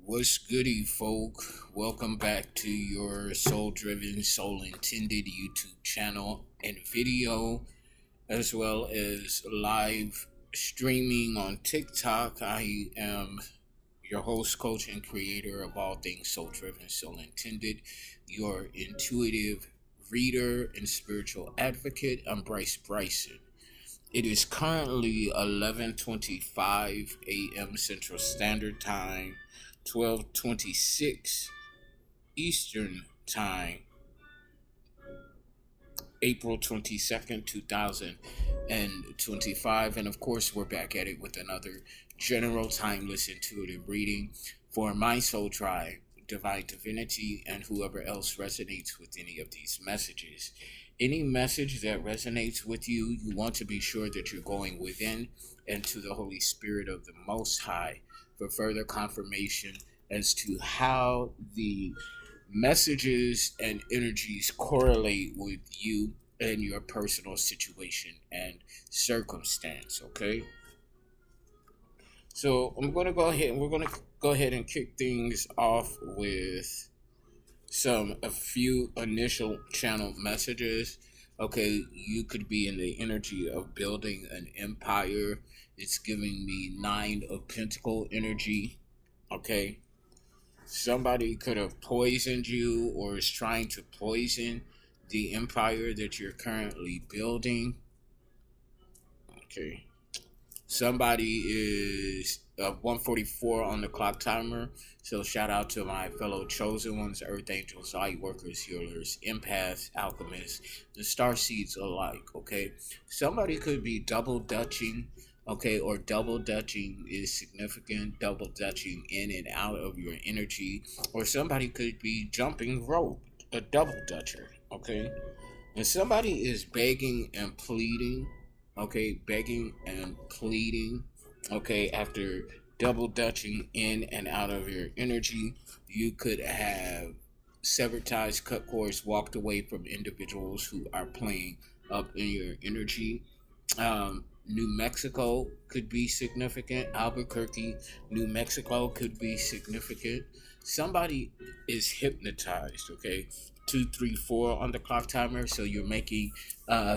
What's goody, folk? Welcome back to your soul driven, soul intended YouTube channel and video, as well as live streaming on TikTok. I am your host, coach, and creator of all things soul driven, soul intended, your intuitive reader and spiritual advocate. I'm Bryce Bryson. It is currently 11:25 a.m. Central Standard Time, 12:26 Eastern Time, April 22nd, 2025. And of course, we're back at it with another general timeless intuitive reading for my soul tribe, divine divinity, and whoever else resonates with any of these messages. Any message that resonates with you, you want to be sure that you're going within and to the Holy Spirit of the Most High for further confirmation as to how the messages and energies correlate with you and your personal situation and circumstance. Okay, so we're going to go ahead and kick things off with a few initial channel messages. Okay, you could be in the energy of building an empire. It's giving me 9 of Pentacle energy. Okay, somebody could have poisoned you or is trying to poison the empire that you're currently building. Okay, somebody is 144 on the clock timer. So shout out to my fellow chosen ones, earth angels, light workers, healers, empaths, alchemists, the starseeds alike. Okay, somebody could be double dutching. Okay, or double dutching is significant, double dutching in and out of your energy, or somebody could be jumping rope, a double dutcher. Okay, and somebody is begging and pleading. Okay, begging and pleading. Okay, after double dutching in and out of your energy, you could have severed ties, cut cords, walked away from individuals who are playing up in your energy. New Mexico could be significant. Albuquerque, New Mexico could be significant. Somebody is hypnotized. Okay, 234 on the clock timer. So you're making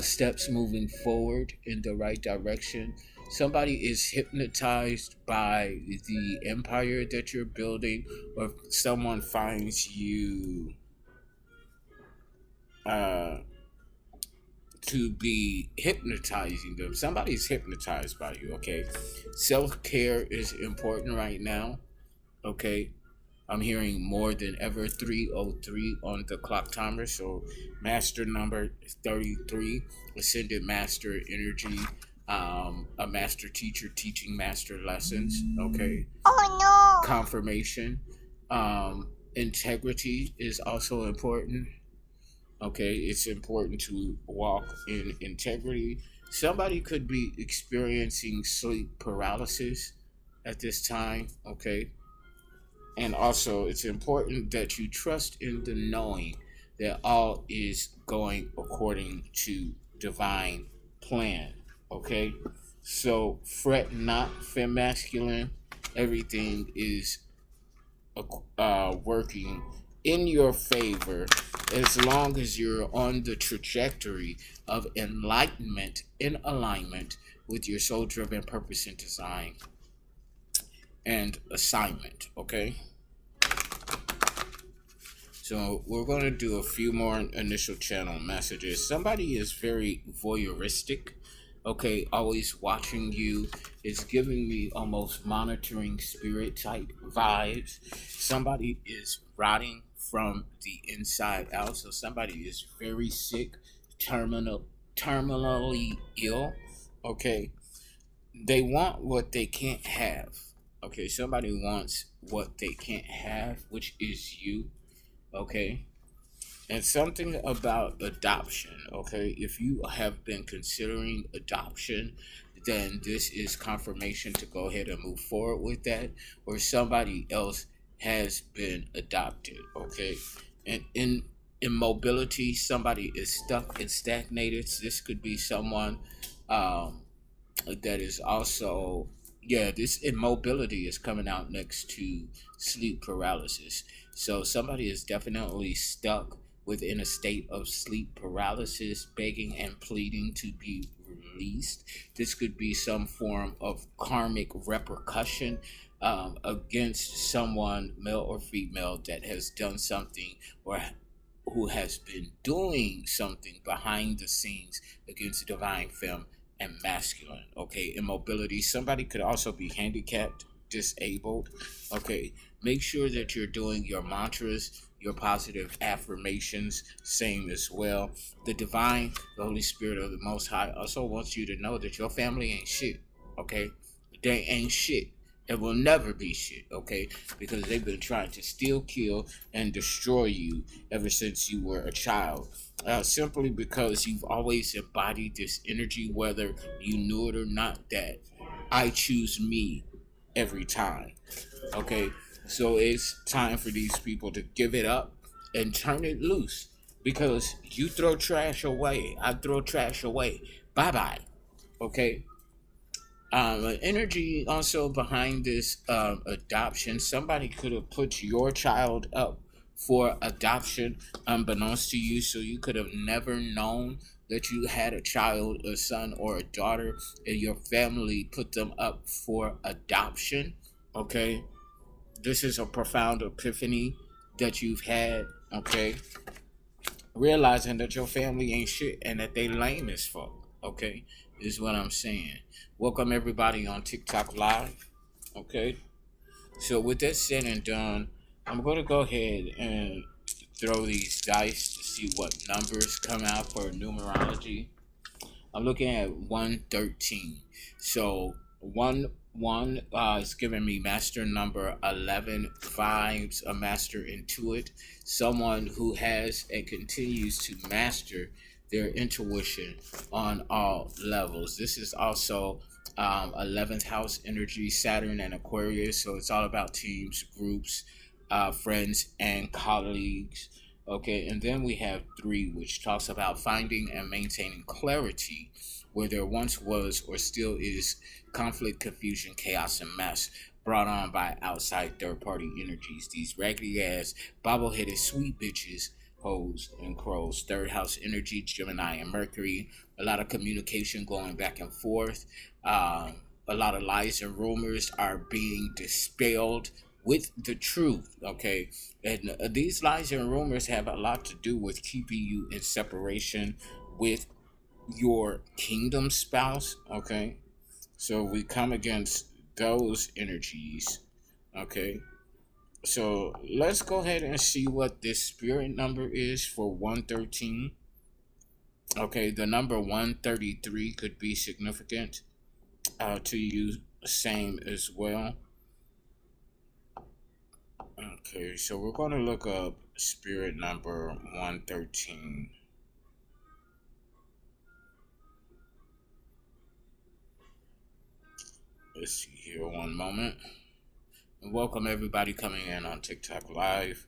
steps moving forward in the right direction. Somebody is hypnotized by the empire that you're building, or someone finds you to be hypnotizing them. Somebody's hypnotized by you. Okay, self-care is important right now. Okay, I'm hearing more than ever 303 on the clock timer. So master number 33, ascended master energy, a master teacher teaching master lessons. Okay, Oh no! confirmation. Integrity is also important. Okay, it's important to walk in integrity. Somebody could be experiencing sleep paralysis at this time. Okay, and also it's important that you trust in the knowing that all is going according to divine plan. Okay, so fret not, fem masculine. Everything is working in your favor as long as you're on the trajectory of enlightenment in alignment with your soul driven purpose and design and assignment. Okay, so we're going to do a few more initial channel messages. Somebody is very voyeuristic. Okay, always watching you. It's giving me almost monitoring spirit type vibes. Somebody is rotting from the inside out. So somebody is very sick, terminally ill. Okay, they want what they can't have. Okay, somebody wants what they can't have, which is you. Okay, and something about adoption. Okay, if you have been considering adoption, then this is confirmation to go ahead and move forward with that, or somebody else has been adopted. Okay, and in immobility, somebody is stuck and stagnated. So this could be someone that is also Yeah, this immobility is coming out next to sleep paralysis. So somebody is definitely stuck within a state of sleep paralysis, begging and pleading to be released. This could be some form of karmic repercussion against someone, male or female, that has done something or who has been doing something behind the scenes against divine femme and masculine. Okay, immobility. Somebody could also be handicapped, disabled. Okay, make sure that you're doing your mantras, your positive affirmations, same as well. The divine, the Holy Spirit of the Most High also wants you to know that your family ain't shit. Okay, they ain't shit. It will never be shit, okay? Because they've been trying to steal, kill, and destroy you ever since you were a child. Simply because you've always embodied this energy, whether you knew it or not, that I choose me every time, okay? So it's time for these people to give it up and turn it loose. Because you throw trash away, I throw trash away. Bye bye, okay? Energy also behind this adoption. Somebody could have put your child up for adoption unbeknownst to you, so you could have never known that you had a child, a son or a daughter, and your family put them up for adoption. Okay, this is a profound epiphany that you've had. Okay, realizing that your family ain't shit and that they lame as fuck. Okay, is what I'm saying. Welcome everybody on TikTok Live. Okay, so with that said and done, I'm gonna go ahead and throw these dice to see what numbers come out for numerology. I'm looking at 113. So one is giving me master number 11. Five's a master intuit. Someone who has and continues to master their intuition on all levels. This is also 11th house energy, Saturn and Aquarius. So it's all about teams, groups, friends, and colleagues. Okay, and then we have 3, which talks about finding and maintaining clarity where there once was or still is conflict, confusion, chaos, and mess brought on by outside third party energies. These raggedy ass, bobble-headed sweet bitches, hoes, and crows. Third house energy, Gemini and Mercury. A lot of communication going back and forth. A lot of lies and rumors are being dispelled with the truth, okay? And these lies and rumors have a lot to do with keeping you in separation with your kingdom spouse, okay? So we come against those energies, okay? So let's go ahead and see what this spirit number is for 113. Okay, the number 133 could be significant to you, same as well. Okay, so we're going to look up spirit number 113. Let's see here, one moment. And welcome everybody coming in on TikTok Live.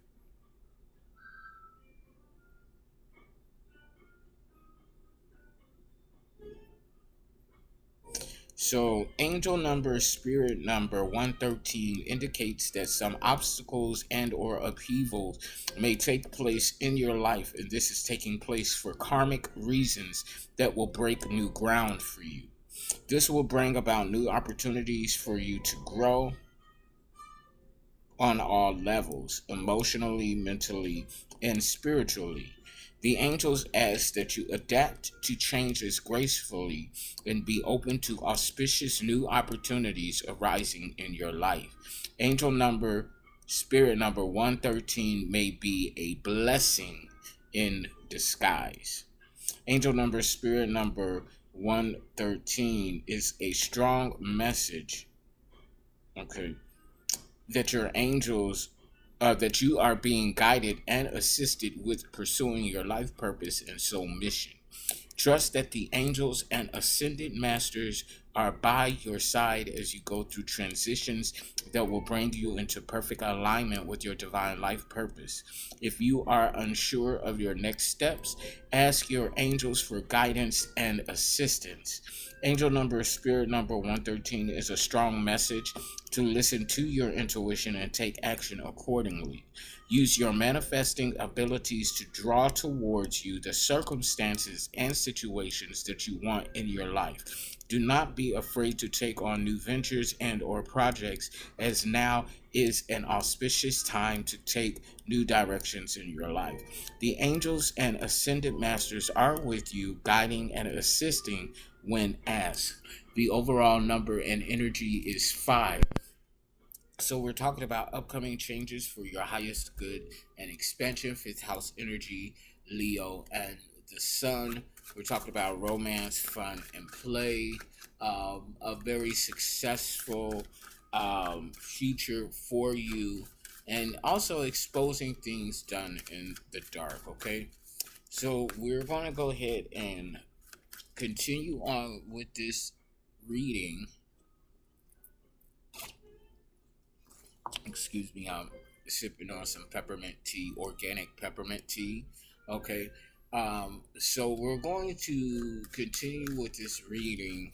So, angel number, spirit number 113 indicates that some obstacles and or upheavals may take place in your life, and this is taking place for karmic reasons that will break new ground for you. This will bring about new opportunities for you to grow on all levels, emotionally, mentally, and spiritually. The angels ask that you adapt to changes gracefully and be open to auspicious new opportunities arising in your life. Angel number, spirit number 113 may be a blessing in disguise. Angel number, spirit number 113 is a strong message, okay, that your angels that you are being guided and assisted with pursuing your life purpose and soul mission. Trust that the angels and ascended masters are by your side as you go through transitions that will bring you into perfect alignment with your divine life purpose. If you are unsure of your next steps, ask your angels for guidance and assistance. Angel number spirit number 113 is a strong message to listen to your intuition and take action accordingly. Use your manifesting abilities to draw towards you the circumstances and situations that you want in your life. Do not be afraid to take on new ventures and or projects, as now is an auspicious time to take new directions in your life. The angels and ascended masters are with you, guiding and assisting when asked. The overall number and energy is 5. So we're talking about upcoming changes for your highest good and expansion, fifth house energy, Leo and the sun. We're talking about romance, fun, and play. A very successful future for you, and also exposing things done in the dark. Okay, so we're going to go ahead and continue on with this reading. Excuse me, I'm sipping on some peppermint tea, organic peppermint tea. Okay. So we're going to continue with this reading,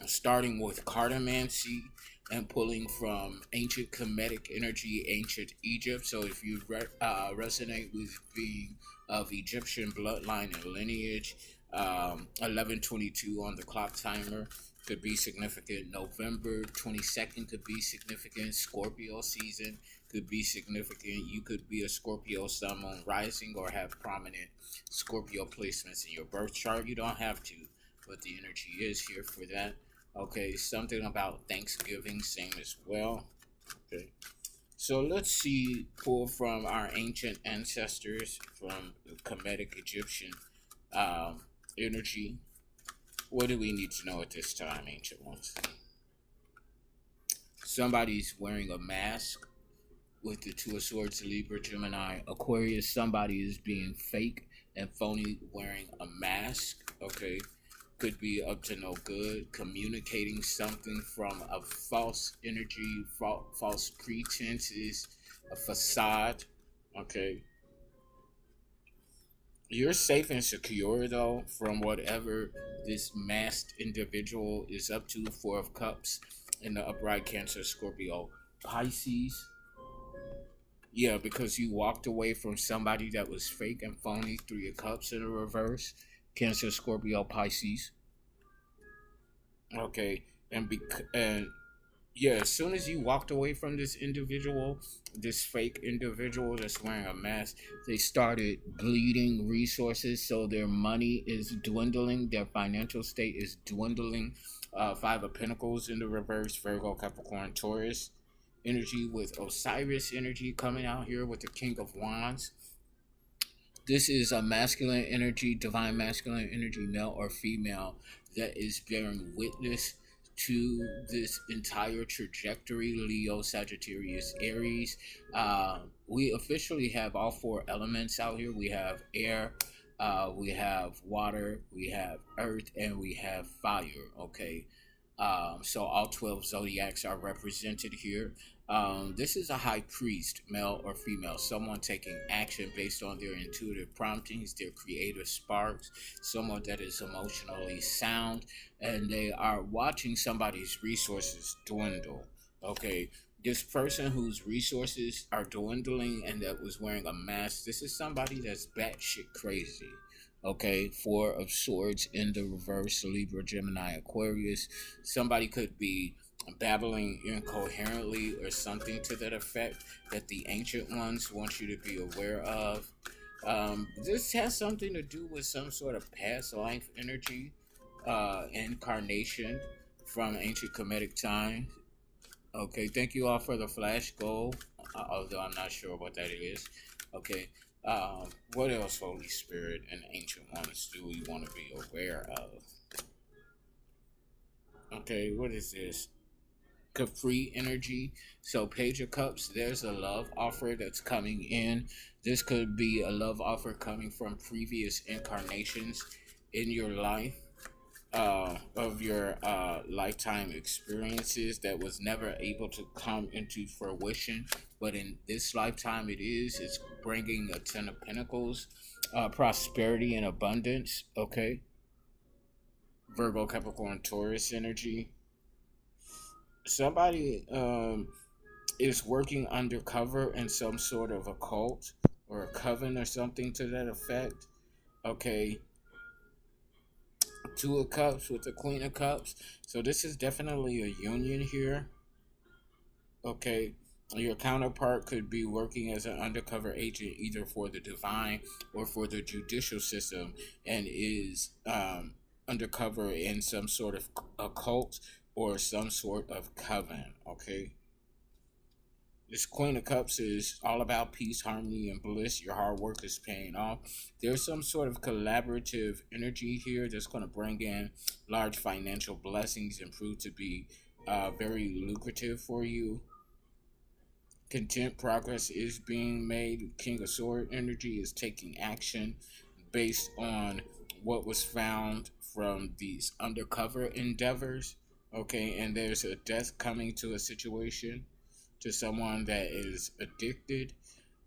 starting with cartomancy and pulling from ancient Kemetic energy, ancient Egypt. So if you resonate with being of Egyptian bloodline and lineage, 1122 on the clock timer could be significant. November 22nd could be significant. Scorpio season could be significant. You could be a Scorpio sun, moon, rising, or have prominent Scorpio placements in your birth chart. You don't have to, but the energy is here for that. Okay, something about Thanksgiving, same as well. Okay, so let's see, pull from our ancient ancestors from the Kemetic Egyptian energy. What do we need to know at this time, ancient ones? Somebody's wearing a mask with the Two of Swords, Libra, Gemini, Aquarius. Somebody is being fake and phony wearing a mask. Okay, could be up to no good, communicating something from a false energy, false pretenses, a facade. Okay, you're safe and secure though from whatever this masked individual is up to. Four of Cups in the upright, Cancer, Scorpio, Pisces. Yeah, because you walked away from somebody that was fake and phony. Three of Cups in the reverse, Cancer, Scorpio, Pisces. Okay, and yeah, as soon as you walked away from this individual, this fake individual that's wearing a mask, they started bleeding resources. So their money is dwindling, their financial state is dwindling. Five of Pentacles in the reverse, Virgo, Capricorn, Taurus energy with Osiris energy coming out here with the King of Wands. This is a masculine energy, divine masculine energy, male or female, that is bearing witness to this entire trajectory. Leo, Sagittarius, Aries. We officially have all four elements out here. We have air, we have water, we have earth, and we have fire. Okay. So all 12 zodiacs are represented here. This is a high priest, male or female, someone taking action based on their intuitive promptings, their creative sparks, someone that is emotionally sound, and they are watching somebody's resources dwindle. Okay, this person whose resources are dwindling and that was wearing a mask, this is somebody that's batshit crazy. Okay, Four of Swords in the reverse, Libra, Gemini, Aquarius. Somebody could be babbling incoherently or something to that effect that the ancient ones want you to be aware of. This has something to do with some sort of past life energy, incarnation from ancient Kemetic times. Okay, thank you all for the flash goal, although I'm not sure what that is. Okay, what else, Holy Spirit and ancient ones, do we want to be aware of? Okay, what is this? Capri energy. So Page of Cups, there's a love offer that's coming in. This could be a love offer coming from previous incarnations in your life. of your lifetime experiences that was never able to come into fruition, but in this lifetime it is. It's bringing a Ten of Pentacles, prosperity and abundance. Okay, Virgo, Capricorn, Taurus energy. Somebody is working undercover in some sort of a cult or a coven or something to that effect. Okay, Two of Cups with the Queen of Cups. So this is definitely a union here. Okay. Your counterpart could be working as an undercover agent either for the divine or for the judicial system, and is undercover in some sort of occult or some sort of coven. Okay. This Queen of Cups is all about peace, harmony, and bliss. Your hard work is paying off. There's some sort of collaborative energy here that's going to bring in large financial blessings and prove to be very lucrative for you. Content progress is being made. King of Sword energy is taking action based on what was found from these undercover endeavors. Okay, and there's a death coming to a situation, to someone that is addicted,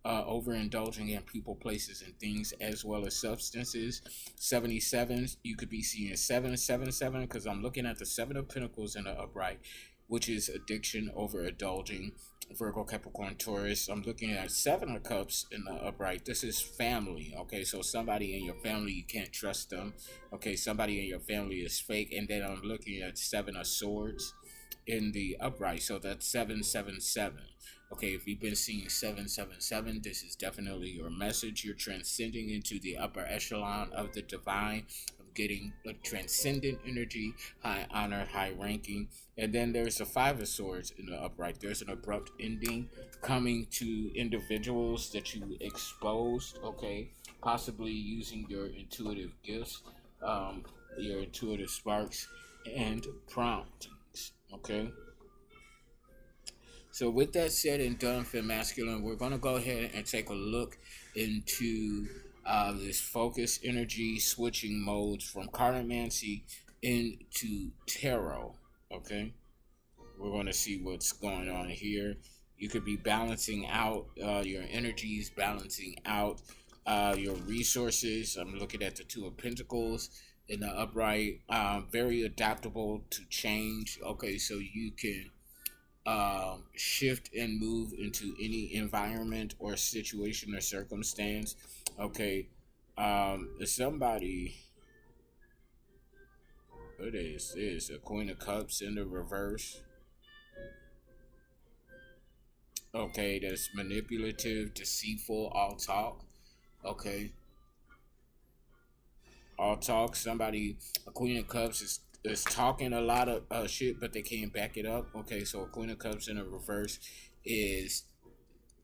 overindulging in people, places, and things, as well as substances. 77, you could be seeing 777 because I'm looking at the Seven of Pentacles in the upright, which is addiction, overindulging. Virgo, Capricorn, Taurus. I'm looking at Seven of Cups in the upright. This is family. Okay, so somebody in your family, you can't trust them. Okay, somebody in your family is fake. And then I'm looking at Seven of Swords in the upright. So that's 777. Okay, if you've been seeing 777, this is definitely your message. You're transcending into the upper echelon of the divine, of getting a transcendent energy, high honor, high ranking. And then there's the Five of Swords in the upright. There's an abrupt ending coming to individuals that you exposed, okay, possibly using your intuitive gifts, your intuitive sparks, and promptings, okay? So with that said and done for masculine, we're going to go ahead and take a look into this focus energy switching modes from cartomancy into tarot. Okay, we're going to see what's going on here. You could be balancing out your energies, balancing out your resources. I'm looking at the Two of Pentacles in the upright. Very adaptable to change. Okay, so you can shift and move into any environment or situation or circumstance. Okay, somebody. What is this? A Queen of Cups in the reverse. Okay, that's manipulative, deceitful, all talk. Okay, all talk. Somebody, a Queen of Cups is talking a lot of shit, but they can't back it up. Okay, so a Queen of Cups in the reverse is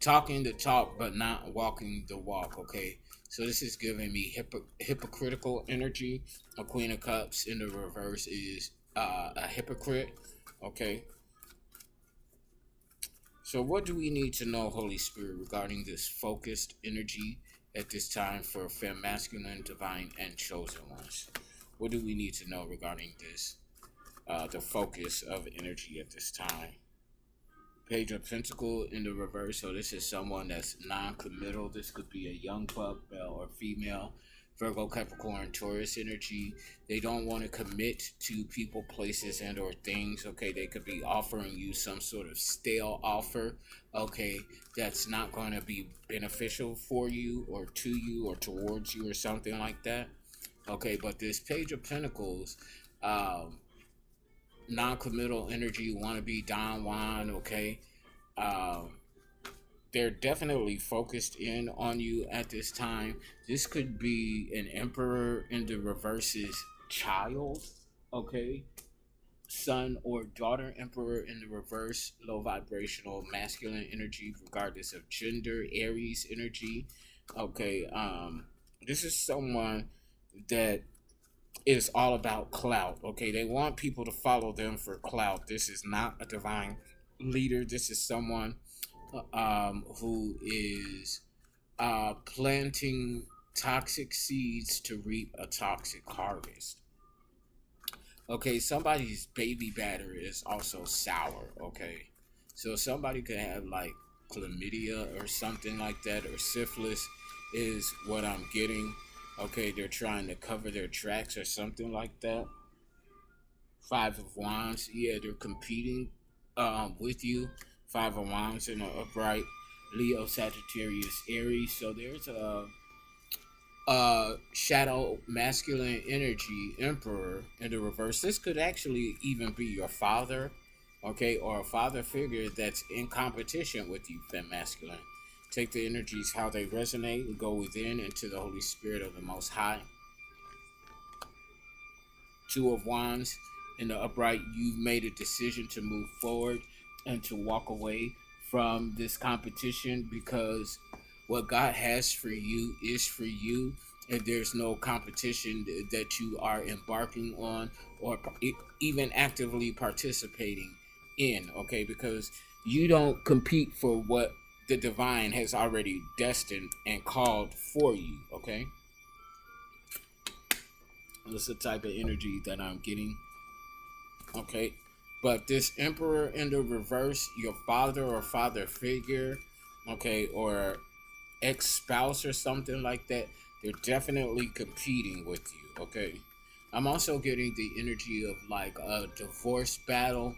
talking the talk but not walking the walk. Okay, so this is giving me hypocritical energy. A Queen of Cups in the reverse is a hypocrite. Okay, so what do we need to know, Holy Spirit, regarding this focused energy at this time for femme, masculine, divine, and chosen ones? What do we need to know regarding this, the focus of energy at this time? Page of Pentacle in the reverse. So this is someone that's non-committal. This could be a young buck, male or female. Virgo, Capricorn, Taurus energy. They don't want to commit to people, places, and or things. Okay, they could be offering you some sort of stale offer. Okay, that's not going to be beneficial for you or to you or towards you or something like that. Okay, but this Page of Pentacles, non-committal energy, want to be Don Juan, okay? Um, they're definitely focused in on you at this time. This could be an Emperor in the reverse's child, okay? Son or daughter Emperor in the reverse, low vibrational masculine energy, regardless of gender, Aries energy, okay? This is someone that is all about clout. Okay, they want people to follow them for clout. This is not a divine leader. This is someone who is planting toxic seeds to reap a toxic harvest. Okay, somebody's baby batter is also sour. Okay, so somebody could have like chlamydia or something like that, or syphilis, is what I'm getting. Okay, they're trying to cover their tracks or something like that. Five of Wands, yeah, they're competing with you. Five of Wands in the upright. Leo, Sagittarius, Aries. So there's a shadow masculine energy emperor in the reverse. This could actually even be your father, okay, or a father figure that's in competition with you, fem masculine. Take the energies how they resonate and go within into the Holy Spirit of the Most High. Two of Wands in the upright, you've made a decision to move forward and to walk away from this competition, because what God has for you is for you, and there's no competition that you are embarking on or even actively participating in, okay? Because you don't compete for what the divine has already destined and called for you, okay? That's the type of energy that I'm getting. Okay. But this emperor in the reverse, your father or father figure, okay, or ex spouse or something like that, they're definitely competing with you. Okay. I'm also getting the energy of like a divorce battle.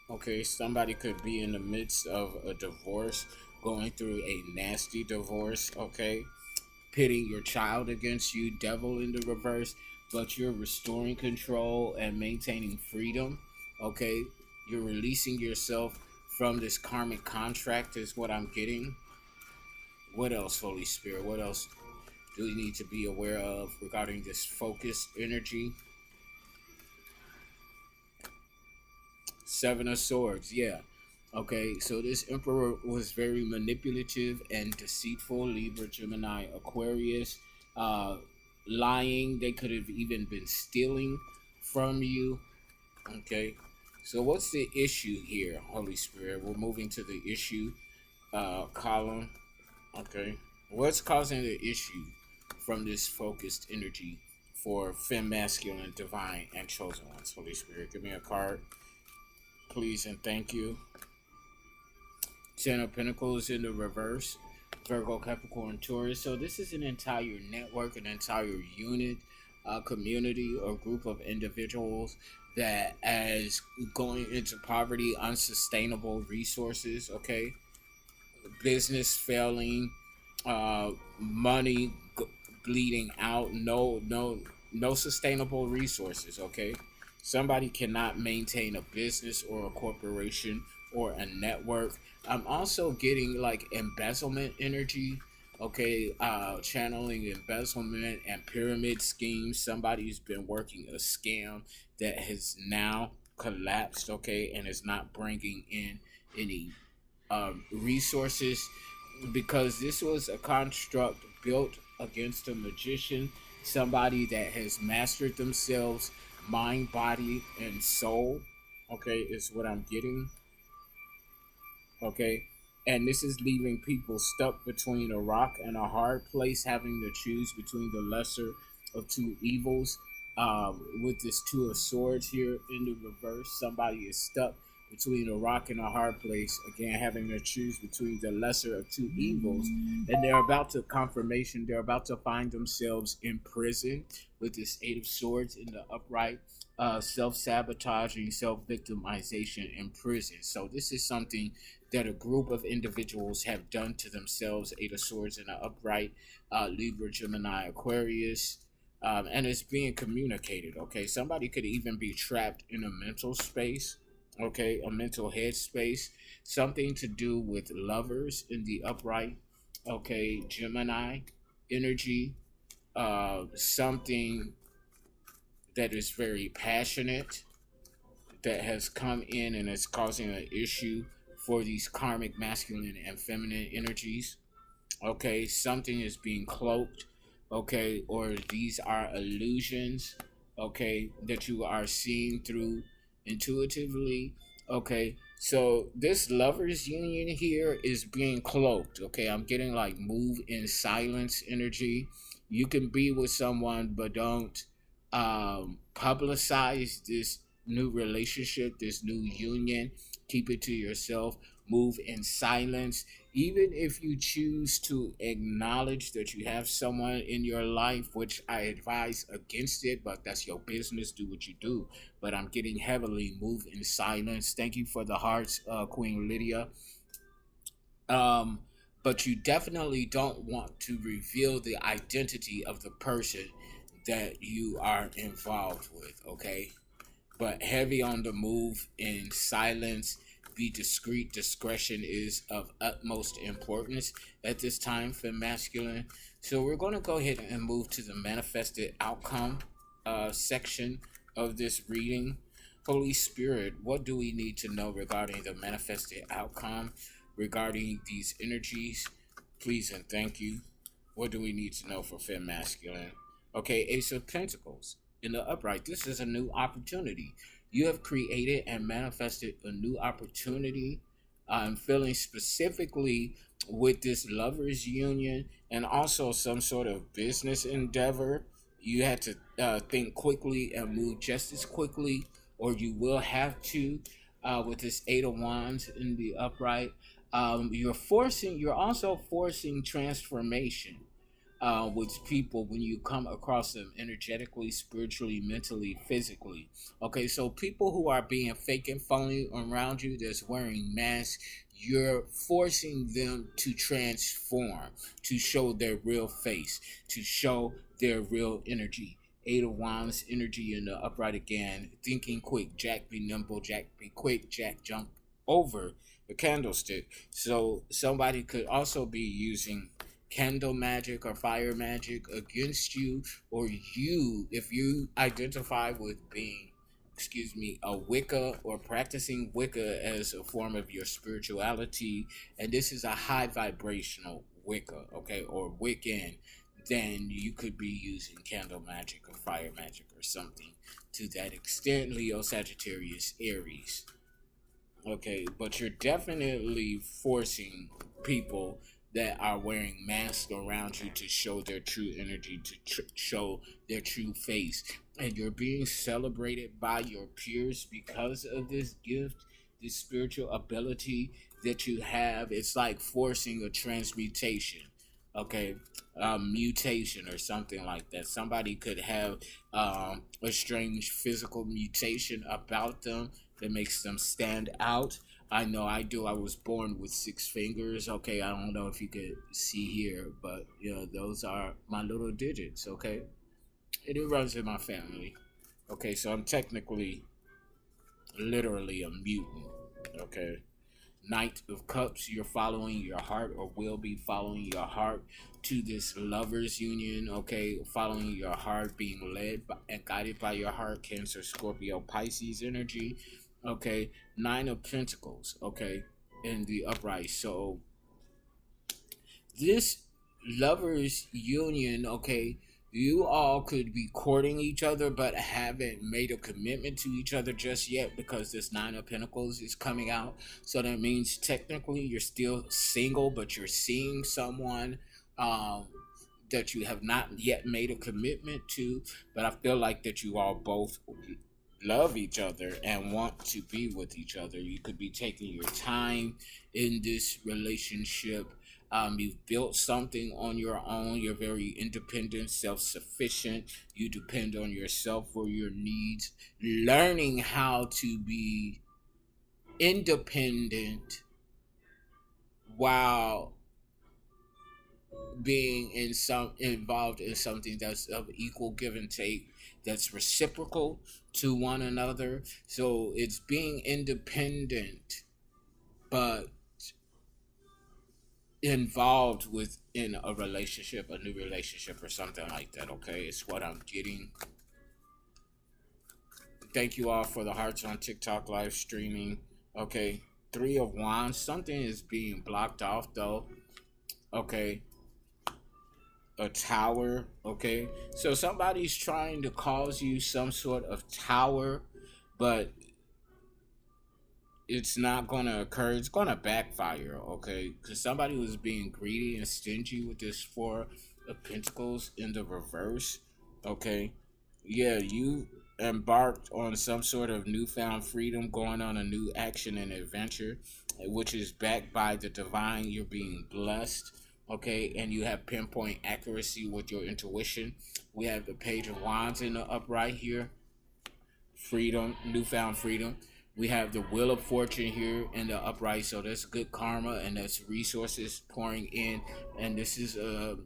Okay. Somebody could be in the midst of a divorce, going through a nasty divorce. Okay, pitting your child against you, devil in the reverse, but you're restoring control and maintaining freedom. Okay, you're releasing yourself from this karmic contract, is what I'm getting. What else, Holy Spirit? What else do we need to be aware of regarding this focused energy? Seven of Swords, yeah. Okay, so this emperor was very manipulative and deceitful. Libra, Gemini, Aquarius, uh, lying. They could have even been stealing from you. Okay, so what's the issue here, Holy Spirit? We're moving to the issue column. Okay, what's causing the issue from this focused energy for fem, masculine, divine, and chosen ones? Holy Spirit, give me a card, please, and thank you. Ten of Pentacles in the reverse. Virgo, Capricorn, Taurus. So this is an entire network, an entire unit, community, or group of individuals that as going into poverty, unsustainable resources, okay, business failing, money bleeding out, no sustainable resources, okay? Somebody cannot maintain a business or a corporation or a network. I'm also getting like embezzlement energy, okay? Channeling embezzlement and pyramid schemes. Somebody's been working a scam that has now collapsed, okay, and is not bringing in any resources, because this was a construct built against a magician, somebody that has mastered themselves, mind, body, and soul. Okay, is what I'm getting. Okay, and this is leaving people stuck between a rock and a hard place, having to choose between the lesser of two evils. With this Two of Swords here in the reverse, somebody is stuck between a rock and a hard place, again having to choose between the lesser of two evils, and they're about to confirmation, they're about to find themselves in prison with this Eight of Swords in the upright, self-sabotaging, self-victimization in prison. So this is something that a group of individuals have done to themselves. Eight of Swords in the upright, Libra, Gemini, Aquarius, and it's being communicated. Okay, somebody could even be trapped in a mental space, okay, a mental head space, something to do with lovers in the upright, okay, Gemini energy, something that is very passionate that has come in and is causing an issue for these karmic masculine and feminine energies. Okay, something is being cloaked, okay, or these are illusions, okay, that you are seeing through intuitively. Okay, so this lovers union here is being cloaked. Okay, I'm getting like move in silence energy. You can be with someone, but don't publicize this new relationship, this new union. Keep it to yourself. Move in silence. Even if you choose to acknowledge that you have someone in your life, which I advise against it, but that's your business. Do what you do. But I'm getting heavily move in silence. Thank you for the hearts, Queen Lydia. Um, but you definitely don't want to reveal the identity of the person that you are involved with, okay? But heavy on the move in silence. Be discreet. Discretion is of utmost importance at this time for masculine. So we're going to go ahead and move to the manifested outcome section of this reading. Holy Spirit, what do we need to know regarding the manifested outcome, regarding these energies? Please and thank you. What do we need to know for fem masculine? Okay, Ace of Pentacles. In the upright, this is a new opportunity. You have created and manifested a new opportunity. I'm feeling specifically with this lovers union and also some sort of business endeavor. You had to think quickly and move just as quickly, or you will have to with this Eight of Wands in the upright. You're also forcing transformation with people when you come across them energetically, spiritually, mentally, physically. Okay, so people who are being fake and phony around you that's wearing masks, you're forcing them to transform, to show their real face, to show their real energy. Eight of Wands energy in the upright again. Thinking quick. Jack be nimble. Jack be quick. Jack jump over the candlestick. So somebody could also be using candle magic or fire magic against you, or you, if you identify with being, a Wicca or practicing Wicca as a form of your spirituality, and this is a high vibrational Wicca, okay, or Wiccan, then you could be using candle magic or fire magic or something to that extent. Leo, Sagittarius, Aries. Okay, but you're definitely forcing people that are wearing masks around you to show their true energy, to show their true face. And you're being celebrated by your peers because of this gift, this spiritual ability that you have. It's like forcing a transmutation. Okay, mutation or something like that. Somebody could have a strange physical mutation about them that makes them stand out. I know I do. I was born with 6 fingers. Okay, I don't know if you could see here, but those are my little digits. Okay, and it runs in my family. Okay, so I'm technically, literally a mutant. Okay. Knight of Cups, you're following your heart or will be following your heart to this lovers union, okay? Following your heart, being led by, and guided by your heart, Cancer, Scorpio, Pisces energy, okay? Nine of Pentacles, okay? In the upright. So this lovers union, okay, you all could be courting each other but haven't made a commitment to each other just yet because this Nine of Pentacles is coming out. So that means technically you're still single, but you're seeing someone that you have not yet made a commitment to. But I feel like that you all both love each other and want to be with each other. You could be taking your time in this relationship. You've built something on your own. You're very independent, self-sufficient. You depend on yourself for your needs. Learning how to be independent while being involved in something that's of equal give and take, that's reciprocal to one another. So it's being independent but involved within a relationship, a new relationship or something like that. Okay, it's what I'm getting. Thank you all for the hearts on TikTok live streaming. Okay, Three of Wands, something is being blocked off though. Okay, a tower. Okay, so somebody's trying to cause you some sort of tower, but it's not gonna occur. It's gonna backfire. Okay, because somebody was being greedy and stingy with this Four of Pentacles in the reverse. Okay, Yeah, you embarked on some sort of newfound freedom, going on a new action and adventure, which is backed by the divine. You're being blessed, okay, and you have pinpoint accuracy with your intuition. We have the Page of Wands in the upright here, freedom, newfound freedom. We have the Wheel of Fortune here in the upright, so that's good karma and that's resources pouring in, and this is a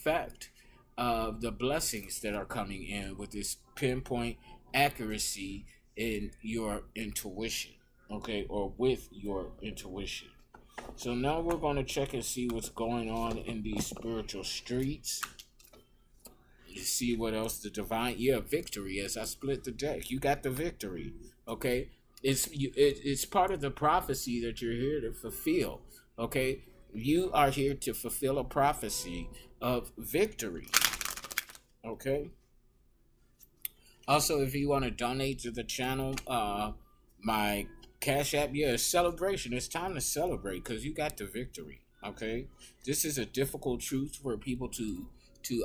fact of the blessings that are coming in with this pinpoint accuracy in your intuition, okay, or with your intuition. So now we're going to check and see what's going on in these spiritual streets. You see what else the divine, yeah, victory. As I split the deck, you got the victory. Okay, it's part of the prophecy that you're here to fulfill. Okay, you are here to fulfill a prophecy of victory. Okay. Also, if you want to donate to the channel, my Cash App, yeah, it's celebration. It's time to celebrate because you got the victory. Okay, this is a difficult truth for people to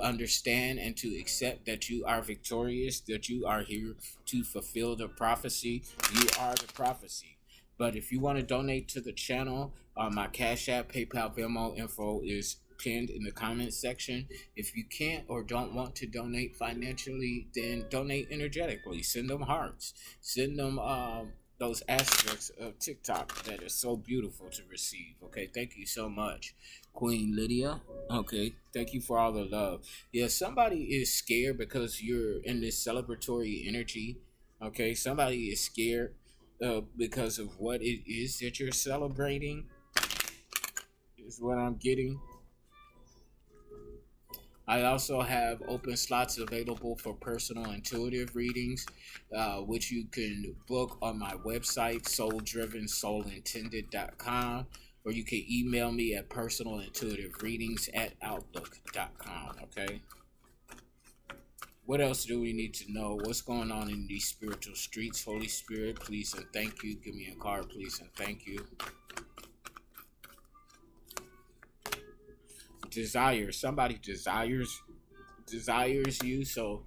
understand and to accept that you are victorious, that you are here to fulfill the prophecy. You are the prophecy. But if you want to donate to the channel, my Cash App, PayPal, Venmo info is pinned in the comments section. If you can't or don't want to donate financially, then donate energetically. Send them hearts. Send them those aspects of TikTok that is so beautiful to receive. Okay, thank you so much, Queen Lydia. Okay, thank you for all the love. Yeah, somebody is scared because you're in this celebratory energy. Okay, somebody is scared because of what it is that you're celebrating, is what I'm getting. I also have open slots available for personal intuitive readings, which you can book on my website, souldrivensoulintended.com, or you can email me at personalintuitivereadings@outlook.com. Okay. What else do we need to know? What's going on in these spiritual streets? Holy Spirit, please and thank you. Give me a card, please and thank you. Desire. Somebody desires you, so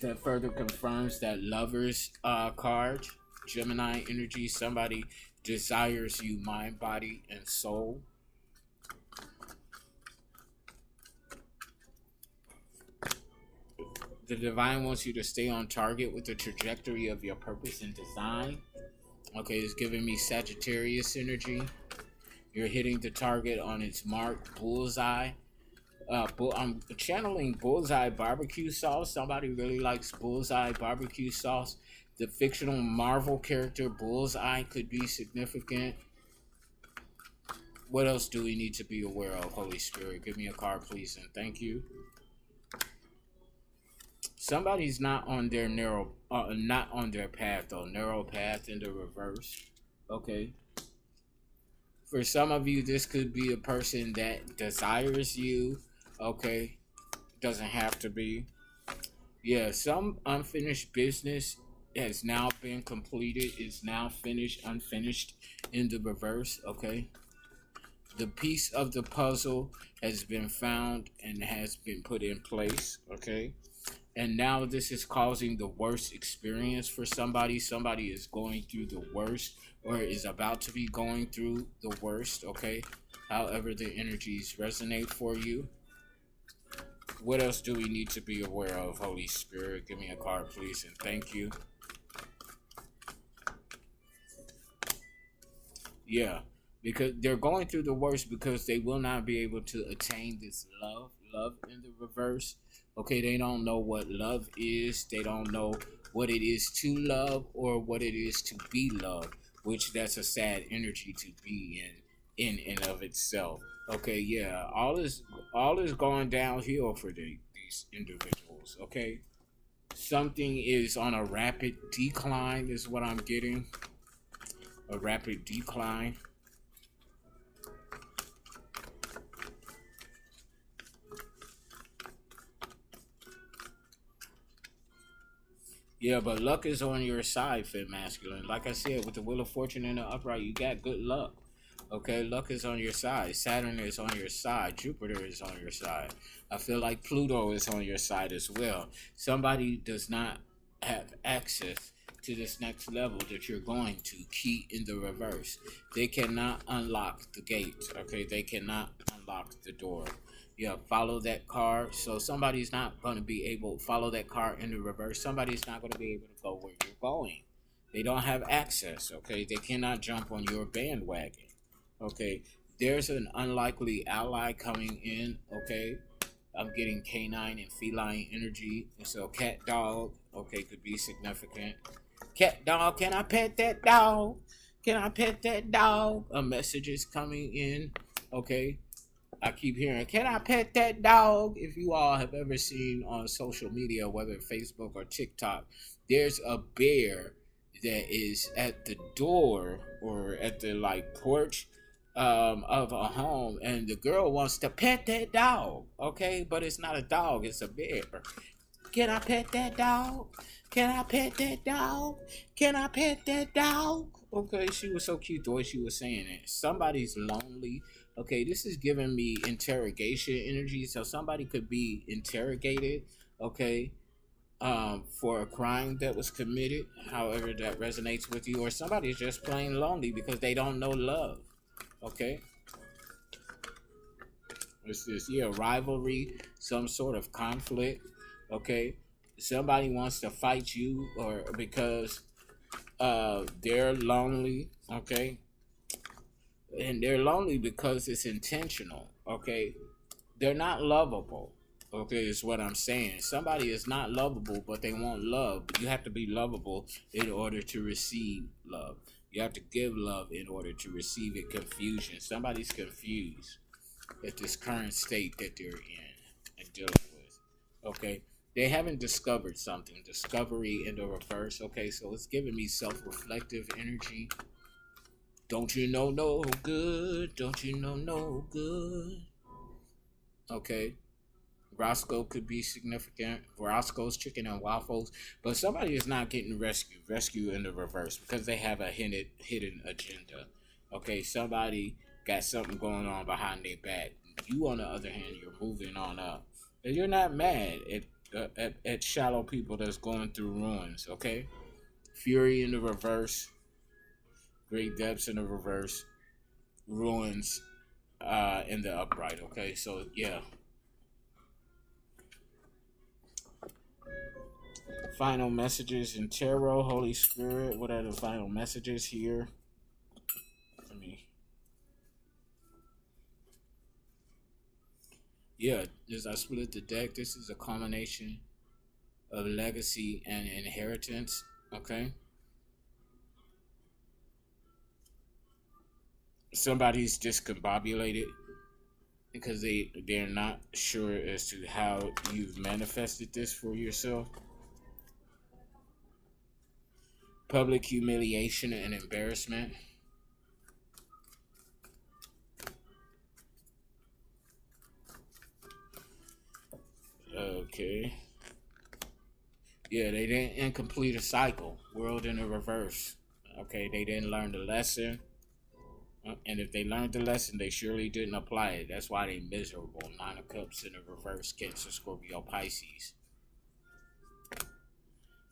that further confirms that Lovers card, Gemini energy. Somebody desires you, mind, body, and soul. The divine wants you to stay on target with the trajectory of your purpose and design. Okay, it's giving me Sagittarius energy. You're hitting the target on its mark, bullseye. I'm channeling Bullseye barbecue sauce. Somebody really likes Bullseye barbecue sauce. The fictional Marvel character Bullseye could be significant. What else do we need to be aware of? Holy Spirit, give me a card, please, and thank you. Somebody's not on their not on their path though. Narrow path in the reverse. Okay. For some of you, this could be a person that desires you. Okay, doesn't have to be. Yeah, some unfinished business has now been completed, is now finished, unfinished in the reverse, okay? The piece of the puzzle has been found and has been put in place, okay? And now this is causing the worst experience for somebody. Somebody is going through the worst or is about to be going through the worst, okay? However the energies resonate for you. What else do we need to be aware of, Holy Spirit? Give me a card, please, and thank you. Yeah, because they're going through the worst because they will not be able to attain this love in the reverse. Okay, they don't know what love is. They don't know what it is to love or what it is to be loved, which that's a sad energy to be in and of itself. Okay, yeah, all is going downhill for these individuals. Okay, something is on a rapid decline, is what I'm getting. A rapid decline. Yeah, but luck is on your side, Fit Masculine. Like I said, with the Wheel of Fortune in the upright, you got good luck. Okay, luck is on your side. Saturn is on your side. Jupiter is on your side. I feel like Pluto is on your side as well. Somebody does not have access to this next level that you're going to. Key in the reverse. They cannot unlock the gate. Okay, they cannot unlock the door. Yeah, follow that car. So somebody's not going to be able to follow that car in the reverse. Somebody's not going to be able to go where you're going. They don't have access. Okay, they cannot jump on your bandwagon. Okay, there's an unlikely ally coming in. Okay, I'm getting canine and feline energy. And so cat dog, okay, could be significant. Cat dog, can I pet that dog? Can I pet that dog? A message is coming in. Okay, I keep hearing, can I pet that dog? If you all have ever seen on social media, whether Facebook or TikTok, there's a bear that is at the door or at the like porch of a home, and the girl wants to pet that dog. Okay, but it's not a dog, it's a bear. Can I pet that dog? Can I pet that dog? Can I pet that dog? Okay, she was so cute the way she was saying it. Somebody's lonely. Okay, this is giving me interrogation energy. So somebody could be interrogated, okay, for a crime that was committed, however that resonates with you, or somebody's just plain lonely because they don't know love. Okay, it's this, yeah, rivalry, some sort of conflict. Okay, somebody wants to fight you, or because they're lonely. Okay, and they're lonely because it's intentional. Okay, they're not lovable. Okay, is what I'm saying. Somebody is not lovable, but they want love. You have to be lovable in order to receive love. You have to give love in order to receive it. Confusion. Somebody's confused at this current state that they're in and dealing with. Okay, they haven't discovered something. Discovery in the reverse. Okay, so it's giving me self-reflective energy. Don't you know no good? Don't you know no good? Okay. Roscoe could be significant. Roscoe's Chicken and Waffles. But somebody is not getting rescued. Rescue in the reverse because they have a hidden agenda. Okay, somebody got something going on behind their back. You, on the other hand, you're moving on up. And you're not mad at shallow people that's going through ruins, okay? Fury in the reverse. Great depths in the reverse. Ruins in the upright, okay? So, yeah. Final messages in tarot, Holy Spirit. What are the final messages here? Let me. Yeah, as I split the deck, this is a combination of legacy and inheritance. Okay. Somebody's discombobulated because they're not sure as to how you've manifested this for yourself. Public humiliation and embarrassment. Okay. Yeah, they didn't complete a cycle. World in the reverse. Okay, they didn't learn the lesson. And if they learned the lesson, they surely didn't apply it. That's why they miserable. Nine of Cups in the reverse. Cancer, Scorpio, Pisces.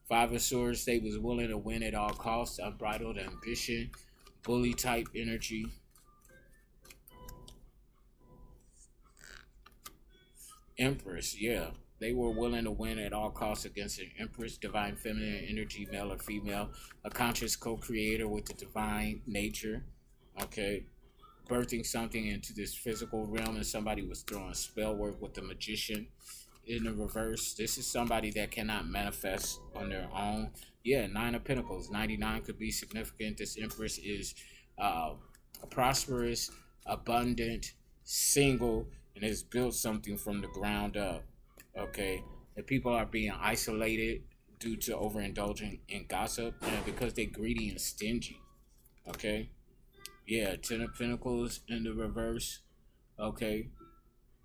Five of Swords, they was willing to win at all costs. Unbridled ambition. Bully type energy. Empress, yeah. They were willing to win at all costs against an Empress. Divine feminine energy, male or female. A conscious co-creator with the divine nature. Okay. Birthing something into this physical realm, and somebody was throwing spell work with the Magician in the reverse. This is somebody that cannot manifest on their own. Yeah, Nine of Pentacles. 99 could be significant. This Empress is prosperous, abundant, single, and has built something from the ground up. Okay, and people are being isolated due to overindulging in gossip and because they're greedy and stingy. Okay, yeah, Ten of Pentacles in the reverse. Okay,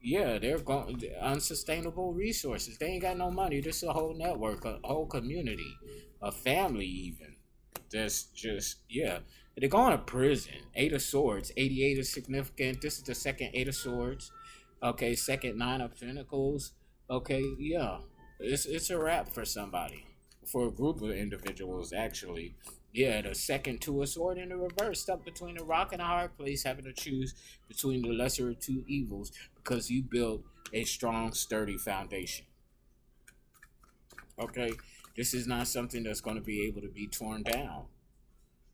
yeah, they're going unsustainable resources. They ain't got no money. This is a whole network, a whole community, a family even. That's just, yeah. They're going to prison. Eight of Swords. 88 is significant. This is the second Eight of Swords. Okay, second Nine of Pentacles. Okay, yeah. It's a wrap for somebody. For a group of individuals, actually. Yeah, the second Two of Swords in the reverse. Stuck between a rock and a hard place, having to choose between the lesser of two evils because you built a strong, sturdy foundation. Okay, this is not something that's going to be able to be torn down.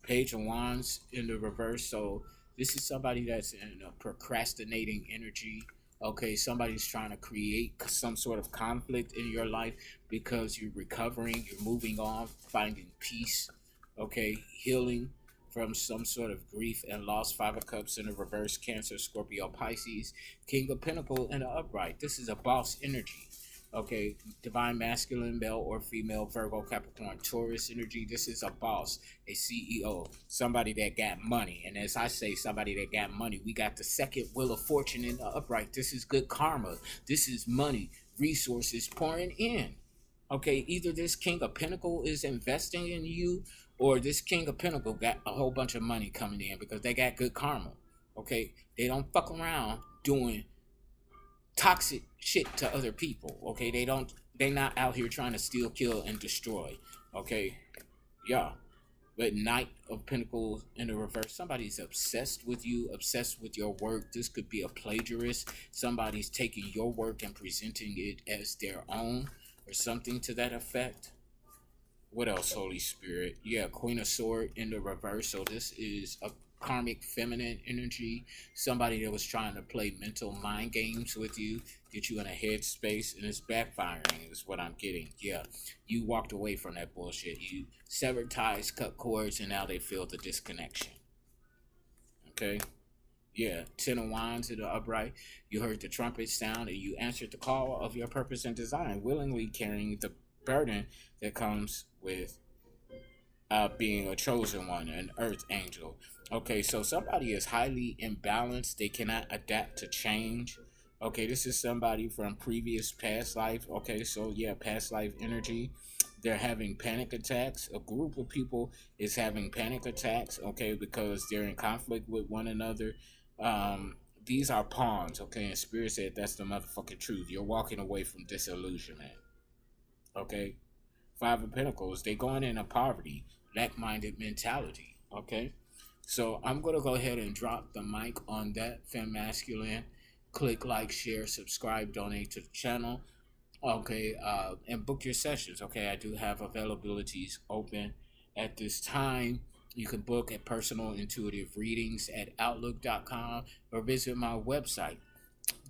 Page of Wands in the reverse. So this is somebody that's in a procrastinating energy. Okay, somebody's trying to create some sort of conflict in your life because you're recovering, you're moving on, finding peace. Okay, healing from some sort of grief and loss. Five of Cups in the reverse. Cancer, Scorpio, Pisces. King of Pentacle in the upright. This is a boss energy. Okay, divine masculine, male or female, Virgo, Capricorn, Taurus energy. This is a boss, a CEO, somebody that got money. And as I say, somebody that got money, we got the second Wheel of Fortune in the upright. This is good karma. This is money, resources pouring in. Okay, either this King of Pentacle is investing in you, or this King of Pentacle got a whole bunch of money coming in because they got good karma. Okay, they don't fuck around doing toxic shit to other people. Okay, they not out here trying to steal, kill, and destroy. Okay, yeah. But Knight of Pentacles in the reverse, somebody's obsessed with you, obsessed with your work. This could be a plagiarist. Somebody's taking your work and presenting it as their own or something to that effect. What else, Holy Spirit? Yeah, Queen of Sword in the reverse. So this is a karmic feminine energy. Somebody that was trying to play mental mind games with you, get you in a headspace, and it's backfiring is what I'm getting. Yeah, you walked away from that bullshit. You severed ties, cut cords, and now they feel the disconnection. Okay? Yeah, Ten of Wands in the upright. You heard the trumpet sound and you answered the call of your purpose and design, willingly carrying the burden that comes with being a chosen one, an earth angel. Okay, so somebody is highly imbalanced. They cannot adapt to change. Okay, this is somebody from previous past life. Okay, so yeah, past life energy. They're having panic attacks. A group of people is having panic attacks, okay, because they're in conflict with one another. These are pawns, okay, and Spirit said that's the motherfucking truth. You're walking away from disillusionment, okay? Five of Pentacles, they going into poverty, lack-minded mentality, okay? So I'm going to go ahead and drop the mic on that, Femme Masculine. Click like, share, subscribe, donate to the channel, okay, and book your sessions, okay? I do have availabilities open at this time. You can book at Personal Intuitive Readings at Outlook.com or visit my website,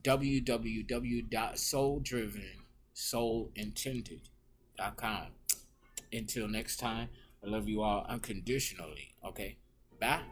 www.souldrivensoulintended.com. Until next time, I love you all unconditionally, okay? Bye.